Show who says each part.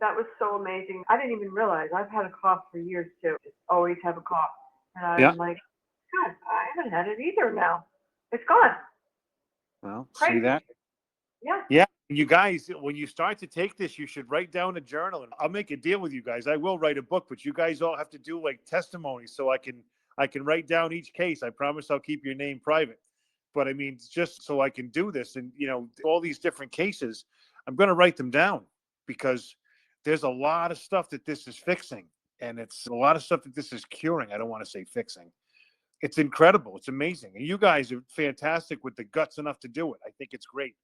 Speaker 1: That was so amazing. I didn't even realize I've had a cough for years too. Just always have a cough. And
Speaker 2: Yeah.
Speaker 1: I'm like, God, I haven't had it either now. It's gone.
Speaker 2: Well, see
Speaker 1: Crazy.
Speaker 2: that?
Speaker 1: Yeah.
Speaker 2: Yeah. You guys, when you start to take this, you should write down a journal, and I'll make a deal with you guys. I will write a book, but you guys all have to do like testimonies so I can write down each case. I promise I'll keep your name private. But I mean, just so I can do this and, all these different cases, I'm going to write them down because there's a lot of stuff that this is fixing, and it's a lot of stuff that this is curing. I don't want to say fixing. It's incredible. It's amazing. And you guys are fantastic with the guts enough to do it. I think it's great.